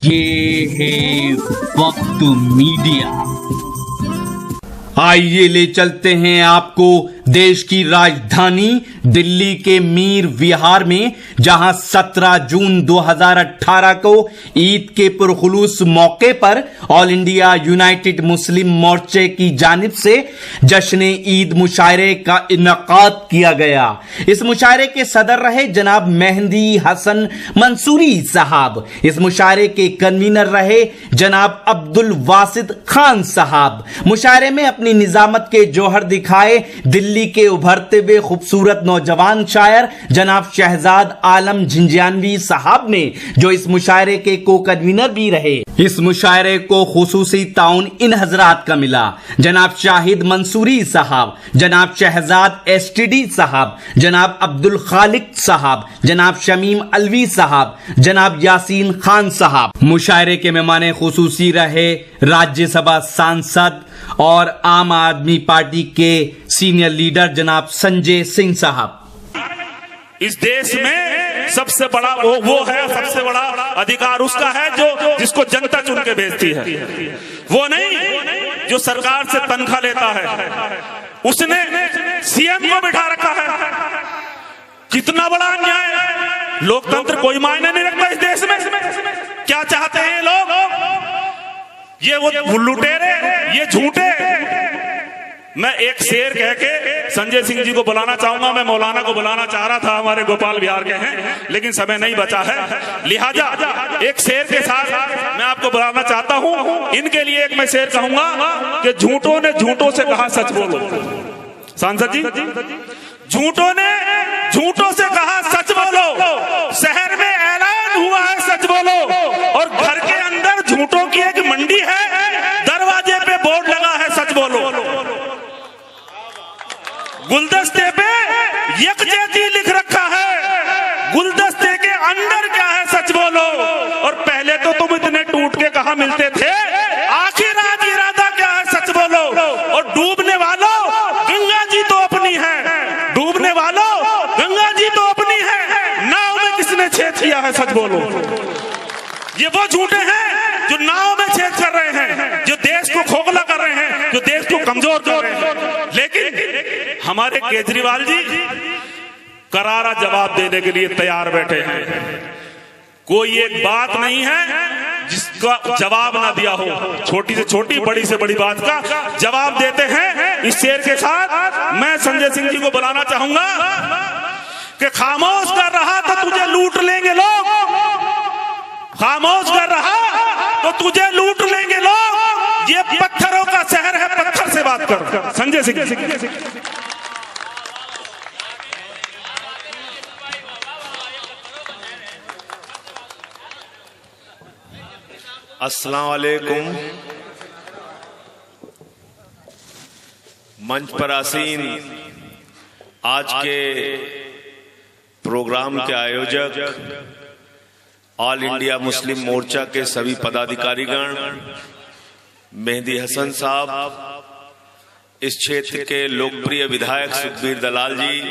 ये है वक्त मीडिया। आइए ले चलते हैं आपको देश की राजधानी दिल्ली के मीर विहार में, जहां 17 जून 2018 को ईद के पुरखुलूस मौके पर ऑल इंडिया यूनाइटेड मुस्लिम मोर्चे की जानिब से जश्न ईद मुशायरे का इनकाद किया गया। इस मुशायरे के सदर रहे जनाब मेहंदी हसन मंसूरी साहब। इस मुशायरे के कन्वीनर रहे जनाब अब्दुल वासिद खान साहब। मुशायरे में अपनी निजामत के जौहर दिखाए दिल्ली के उभरते हुए खूबसूरत नौजवान शायर जनाब शहजाद आलम झिंझियानवी साहब ने, जो इस मुशायरे के को कन्वीनर भी रहे। इस मुशायरे को खुसूसी ताउन इन हजरात का मिला: जनाब शाहिद मंसूरी साहब, जनाब शहजाद एसटीडी साहब, जनाब अब्दुल खालिक साहब, जनाब शमीम अलवी साहब, जनाब यासीन खान साहब। मुशायरे के मेहमान खुसूसी रहे राज्यसभा सांसद और आम आदमी पार्टी के सीनियर लीडर जनाब संजय सिंह साहब। इस देश में सबसे बड़ा वो है, सबसे बड़ा अधिकार उसका है जो जिसको जनता चुन के भेजती है, वो नहीं जो सरकार से तनख्वाह लेता है। उसने सीएम को बिठा रखा है। कितना बड़ा अन्याय! लोकतंत्र कोई मायने नहीं रखता इस देश में। क्या चाहते हैं ये लोग? ये वो लुटेरे, ये झूठे। मैं एक शेर कह के संजय सिंह जी को बुलाना चाहूंगा। मैं मौलाना को बुलाना चाह रहा था, हमारे गोपाल बिहार के हैं, लेकिन समय नहीं बचा है। लिहाजा एक शेर के साथ मैं आपको बुलाना चाहता हूं। इनके लिए एक मैं शेर कहूंगा कि झूठों ने झूठों से कहा सच बोलो। सांसद जी, झूठों ने झूठों से कहा सच बोलो। शहर में ऐलान हुआ है सच बोलो, और घर के अंदर झूठों की एक मंडी है, दरवाजे पे बोर्ड लगा है सच बोलो। गुलदस्ते पे यकजहती लिख रखा है, गुलदस्ते के अंदर क्या है सच बोलो। और पहले तो तुम इतने टूट के कहां मिलते थे, आखिर आज इरादा क्या है सच बोलो। और डूबने वालों गंगा जी तो अपनी है, डूबने वालों गंगा जी तो अपनी है, नाव में किसने छेद किया है सच बोलो। ये वो झूठे हैं जो नाव में छेद कर रहे हैं, जो देश को खोखला कर रहे हैं, जो देश को कमजोर कर रहे हैं। लेकिन हमारे केजरीवाल जी करारा जवाब देने के लिए तैयार बैठे हैं। कोई एक बात नहीं है जिसका जवाब ना दिया हो। छोटी से छोटी, बड़ी से बड़ी बात का जवाब देते हैं। इस शेर के साथ मैं संजय सिंह जी को बुलाना चाहूंगा कि खामोश कर रहा तो तुझे लूट लेंगे लोग, खामोश कर रहा तो तुझे लूट लेंगे लोग। ये पत्थरों का शहर है, पत्थर से बात कर। संजय सिंह। अस्सलाम वालेकुम। मंच पर आसीन आज के प्रोग्राम के आयोजक ऑल इंडिया मुस्लिम मोर्चा के सभी पदाधिकारीगण, मेहंदी हसन साहब, इस क्षेत्र के लोकप्रिय विधायक सुखबीर दलाल जी,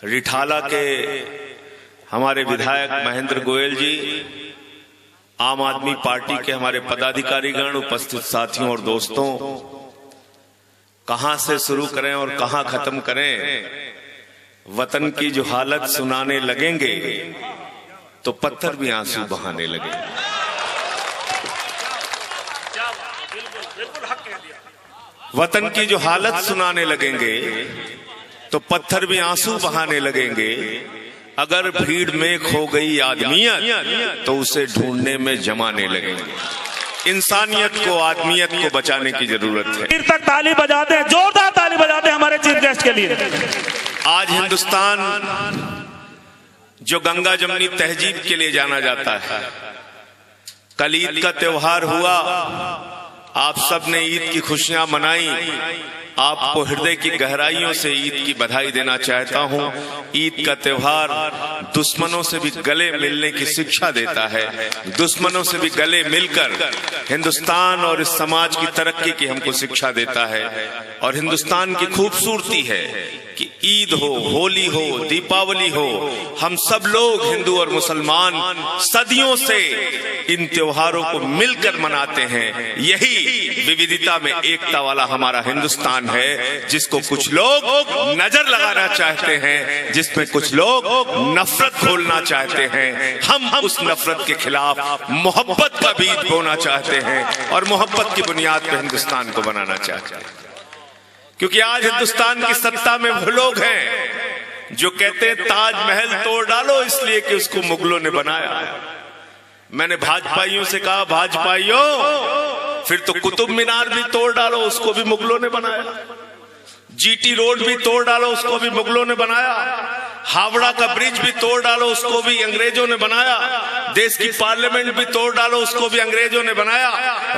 रिठाला के हमारे विधायक महेंद्र गोयल जी, आम आदमी पार्टी के हमारे पदाधिकारीगण, उपस्थित साथियों और दोस्तों, कहां से शुरू करें और कहां खत्म करें। वतन की जो हालत सुनाने लगेंगे तो पत्थर भी आंसू बहाने लगेंगे। वतन की जो हालत सुनाने लगेंगे तो पत्थर भी आंसू बहाने लगेंगे। अगर भीड़ में खो गई आदमियत तो उसे ढूंढने में जमाने लगेंगे। इंसानियत को, आदमियत को बचाने की जरूरत है। फिर तक ताली बजाते हैं, जोरदार ताली बजाते हैं हमारे चीफ गेस्ट के लिए। आज हिंदुस्तान जो गंगा जमनी तहजीब के लिए जाना जाता है, कल ईद का त्योहार हुआ, आप सब ने ईद की खुशियां मनाई। आपको हृदय की गहराइयों से ईद की बधाई देना चाहता हूं। ईद का त्योहार दुश्मनों से भी गले मिलने की शिक्षा देता है, दुश्मनों से भी गले मिलकर हिंदुस्तान और इस समाज की तरक्की की हमको शिक्षा देता है। और हिंदुस्तान की खूबसूरती है कि ईद हो, होली हो, दीपावली हो, हम सब लोग हिंदू और मुसलमान सदियों से इन त्योहारों को मिलकर मनाते हैं। यही विविधता में एकता वाला हमारा हिंदुस्तान है, जिसको कुछ लोग नजर लगाना चाहते हैं, जिसमें कुछ लोग नफरत घोलना चाहते हैं। हम उस नफरत के खिलाफ मोहब्बत का बीज बोना चाहते हैं और मोहब्बत की बुनियाद पर हिंदुस्तान को बनाना चाहते हैं। क्योंकि आज हिंदुस्तान की सत्ता में वो लोग हैं जो कहते हैं ताजमहल तोड़ डालो इसलिए कि उसको मुगलों ने बनाया। मैंने भाजपाइयों से कहा, भाजपाइयों फिर तो कुतुब मीनार भी तोड़ डालो, उसको भी मुगलों ने बनाया। जीटी रोड भी तोड़ डालो, उसको भी मुगलों ने बनाया। हावड़ा का ब्रिज भी तोड़ डालो, उसको भी अंग्रेजों ने बनाया। देश की पार्लियामेंट भी तोड़ डालो, उसको भी अंग्रेजों ने बनाया।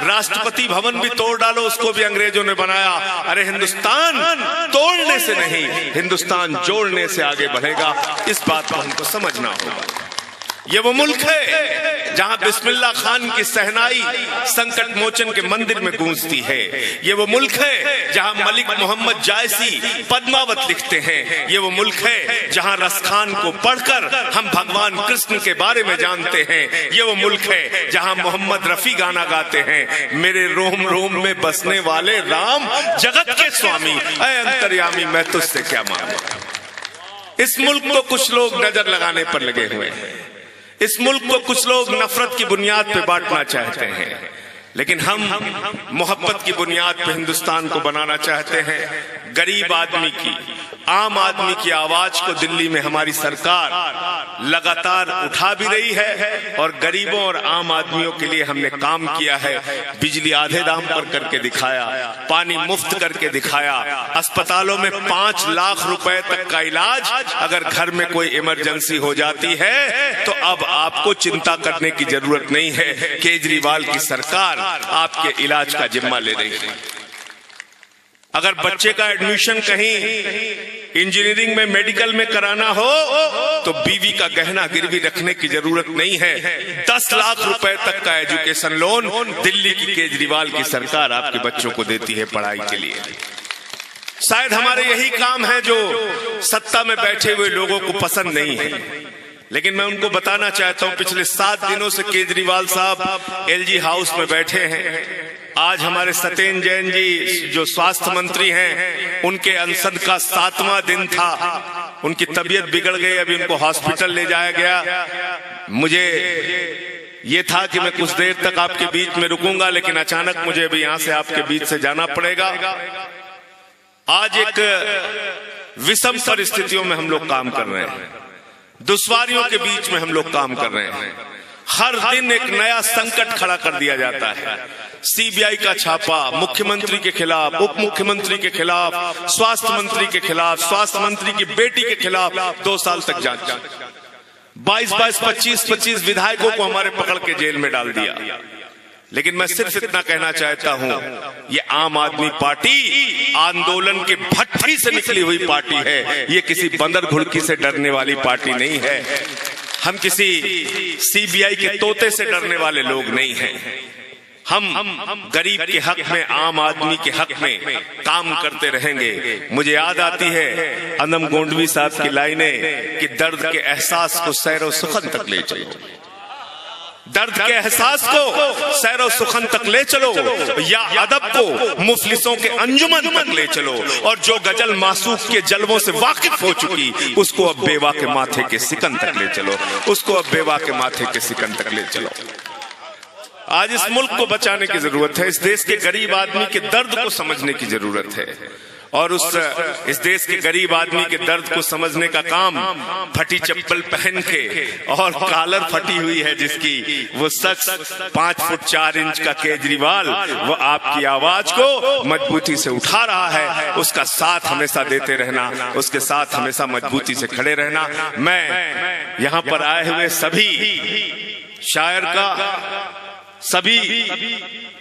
राष्ट्रपति भवन भी तोड़ डालो, उसको भी अंग्रेजों ने बनाया। अरे हिंदुस्तान तोड़ने से नहीं, हिंदुस्तान जोड़ने से आगे बढ़ेगा। इस बात को हमको समझना होगा। ये वो मुल्क है जहां बिस्मिल्लाह खान की सहनाई संकट मोचन के मंदिर में गूंजती है। ये वो मुल्क है जहां मलिक मोहम्मद जायसी पद्मावत लिखते हैं। ये वो मुल्क है जहां रसखान को पढ़कर हम भगवान कृष्ण के बारे में जानते हैं। ये वो मुल्क है जहां मोहम्मद रफी गाना गाते हैं, मेरे रोम रोम में बसने वाले राम जगत के स्वामी, ऐ अंतर्यामी मैं तुझसे क्या मांगू। इस मुल्क को कुछ लोग नजर लगाने पर लगे हुए हैं। इस मुल्क को कुछ लोग नफरत की बुनियाद पे बांटना चाहते हैं, लेकिन हम मोहब्बत की बुनियाद पे हिंदुस्तान को बनाना चाहते हैं। गरीब आदमी की, आम आदमी की आवाज को दिल्ली में हमारी सरकार लगातार उठा भी रही है और गरीबों और आम आदमियों के लिए हमने काम किया है। बिजली आधे दाम पर करके दिखाया, पानी मुफ्त करके दिखाया, अस्पतालों में 5 लाख रुपए तक का इलाज अगर घर में कोई इमरजेंसी हो जाती है तो अब आपको चिंता करने की जरूरत नहीं है। केजरीवाल की सरकार आपके इलाज का जिम्मा ले रही है। अगर बच्चे का एडमिशन कहीं इंजीनियरिंग में, मेडिकल में कराना हो तो बीवी का गहना गिरवी रखने की जरूरत नहीं है। 10 लाख रुपए तक का एजुकेशन लोन दिल्ली की केजरीवाल की सरकार आपके बच्चों को देती है पढ़ाई के लिए। शायद हमारे यही काम है जो सत्ता में बैठे हुए लोगों को पसंद नहीं है, लेकिन मैं उनको बताना चाहता हूं, पिछले 7 दिनों से केजरीवाल साहब एलजी हाउस में बैठे हैं। आज हमारे सत्येंद्र जैन जी जो स्वास्थ्य मंत्री हैं, उनके अनशन का 7वां दिन था। उनकी तबीयत बिगड़ गई, अभी उनको हॉस्पिटल ले जाया गया। मुझे ये था कि मैं कुछ देर तक आपके बीच में रुकूंगा, लेकिन अचानक मुझे अभी यहां से आपके बीच से जाना पड़ेगा। आज एक विषम परिस्थितियों में हम लोग काम कर रहे हैं, दुश्वारियों के बीच में हम लोग काम कर रहे हैं। हर दिन एक नया संकट खड़ा कर दिया जाता है। सीबीआई का छापा मुख्यमंत्री के खिलाफ, उप मुख्यमंत्री के खिलाफ, स्वास्थ्य मंत्री के खिलाफ, स्वास्थ्य मंत्री की बेटी के खिलाफ 2 साल तक जांच। 22-22, 25-25 विधायकों को हमारे पकड़ के जेल में डाल दिया। लेकिन मैं सिर्फ इतना कहना चाहता हूं, ये आम आदमी पार्टी आंदोलन के भट्ठी से निकली हुई पार्टी है। ये किसी बंदर घुड़की से डरने वाली पार्टी नहीं है। हम किसी सीबीआई के तोते से डरने वाले लोग नहीं हैं। हम गरीब के हक में, आम आदमी के हक में काम करते रहेंगे। मुझे याद आती है अनम गोंडवी साहब की लाइनें कि दर्द के एहसास को सैरो सुखन तक ले चलो, दर्द के एहसास को सैरो सुखन तक ले चलो, या अदब को मुफलिसों के अंजुमन तक ले चलो, और जो गजल मासूक के जलवों से वाकिफ हो चुकी उसको अब बेवा के माथे के सिकन तक ले चलो, उसको अब बेवा के माथे के सिकन तक ले चलो। आज इस मुल्क को बचाने की जरूरत है। इस देश के गरीब आदमी के दर्द को समझने की जरूरत है, और इस देश के गरीब आदमी के दर्द को समझने का काम फटी चप्पल पहन के और कॉलर फटी हुई है जिसकी वो शख्स 5 फुट 4 इंच का केजरीवाल, वो आपकी आवाज को मजबूती से उठा रहा है। उसका साथ हमेशा देते रहना, उसके साथ हमेशा मजबूती से खड़े रहना। मैं यहाँ पर आए हुए सभी शायर का, सभी,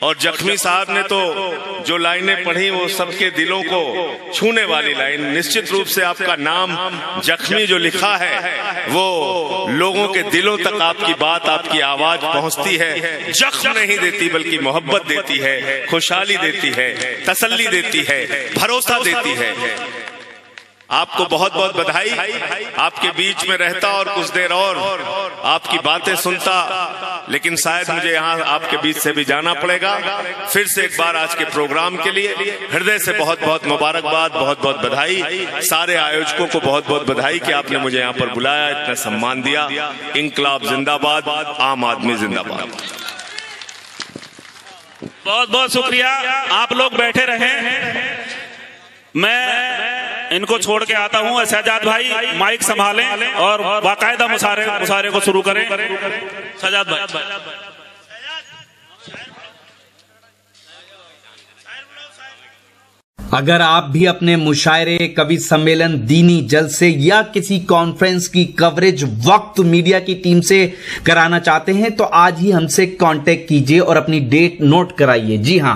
और जख्मी साहब ने तो जो लाइनें पढ़ी वो सबके दिलों को छूने वाली लाइन। निश्चित रूप से आपका नाम जख्मी जो लिखा है वो लोगों के दिलों तक आपकी बात, आपकी आवाज पहुंचती है। जख्म नहीं देती बल्कि मोहब्बत देती है, खुशहाली देती है, तसल्ली देती है, भरोसा देती है। आपको बहुत बहुत बधाई। आपके बीच में रहता और कुछ देर और आपकी बातें सुनता, लेकिन शायद मुझे यहाँ आपके बीच से भी जाना पड़ेगा। फिर से एक बार आज के प्रोग्राम के लिए हृदय से बहुत बहुत मुबारकबाद, बहुत बहुत बधाई। सारे आयोजकों को बहुत बहुत बधाई कि आपने मुझे यहाँ पर बुलाया, इतना सम्मान दिया। इंकलाब जिंदाबाद, आम आदमी जिंदाबाद। बहुत बहुत शुक्रिया। आप लोग बैठे रहें, मैं इनको छोड़ के आता हूं। शहजाद भाई माइक संभालें और बाकायदा मुशारे को शुरू करें। शहजाद भाई, अगर आप भी अपने मुशायरे, कवि सम्मेलन, दीनी जलसे या किसी कॉन्फ्रेंस की कवरेज वक्त मीडिया की टीम से कराना चाहते हैं तो आज ही हमसे कांटेक्ट कीजिए और अपनी डेट नोट कराइए। जी हां,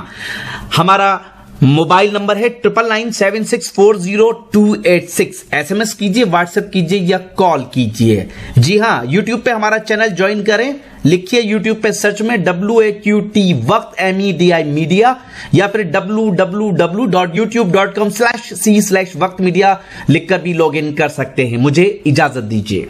हमारा मोबाइल नंबर है 9996400286। SMS कीजिए, व्हाट्सएप कीजिए या कॉल कीजिए। जी हां, यूट्यूब पे हमारा चैनल ज्वाइन करें। लिखिए यूट्यूब पे सर्च में WAQT वक्त MEDI मीडिया, या फिर www.youtube.com/c/वक्त मीडिया लिखकर भी लॉग इन कर सकते हैं। मुझे इजाजत दीजिए।